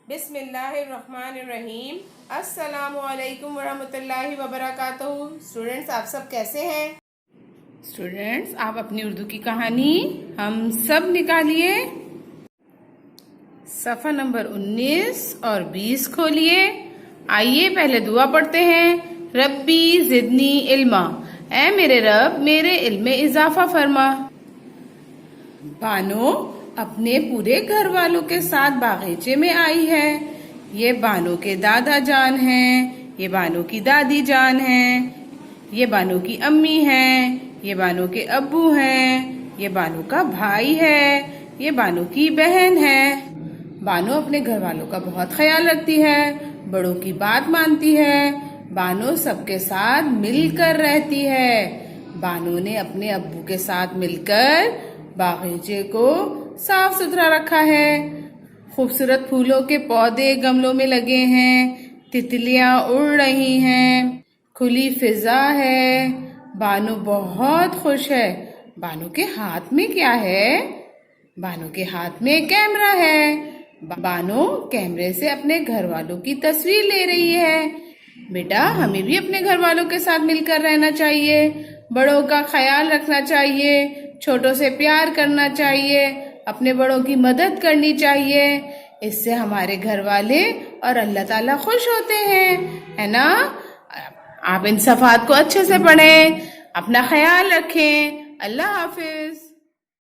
بسم اللہ الرحمن الرحیم۔ السلام علیکم ورحمۃ اللہ وبرکاتہ۔ اسٹوڈنٹس، آپ سب کیسے ہیں؟ اسٹوڈنٹس، آپ اپنی اردو کی کہانی ہم سب نکالیے۔ صفحہ نمبر 19 اور 20 کھولیے۔ آئیے پہلے دعا پڑھتے ہیں۔ ربی زدنی علما، اے میرے رب میرے علم میں اضافہ فرما۔ بانو اپنے پورے گھر والوں کے ساتھ باغیچے میں آئی ہے۔ یہ بانو کے دادا جان ہیں، یہ بانو کی دادی جان ہیں، یہ بانو کی امی ہیں، یہ بانو کے ابو ہیں، یہ بانو کا بھائی ہے، یہ بانو کی بہن ہے۔ بانو اپنے گھر والوں کا بہت خیال رکھتی ہے، بڑوں کی بات مانتی ہے۔ بانو سب کے ساتھ مل کر رہتی ہے۔ بانو نے اپنے ابو کے ساتھ مل کر باغیچے کو صاف ستھرا رکھا ہے۔ خوبصورت پھولوں کے پودے گملوں میں لگے ہیں، تتلیاں اڑ رہی ہیں، کھلی فضا ہے۔ بانو بہت خوش ہے۔ بانو کے ہاتھ میں کیا ہے؟ بانو کے ہاتھ میں کیمرہ ہے۔ بانو کیمرے سے اپنے گھر والوں کی تصویر لے رہی ہے۔ بیٹا، ہمیں بھی اپنے گھر والوں کے ساتھ مل کر رہنا چاہیے، بڑوں کا خیال رکھنا چاہیے، چھوٹوں سے پیار کرنا چاہیے، اپنے بڑوں کی مدد کرنی چاہیے۔ اس سے ہمارے گھر والے اور اللہ تعالیٰ خوش ہوتے ہیں، ہے نا؟ آپ ان صفحات کو اچھے سے پڑھیں، اپنا خیال رکھیں۔ اللہ حافظ۔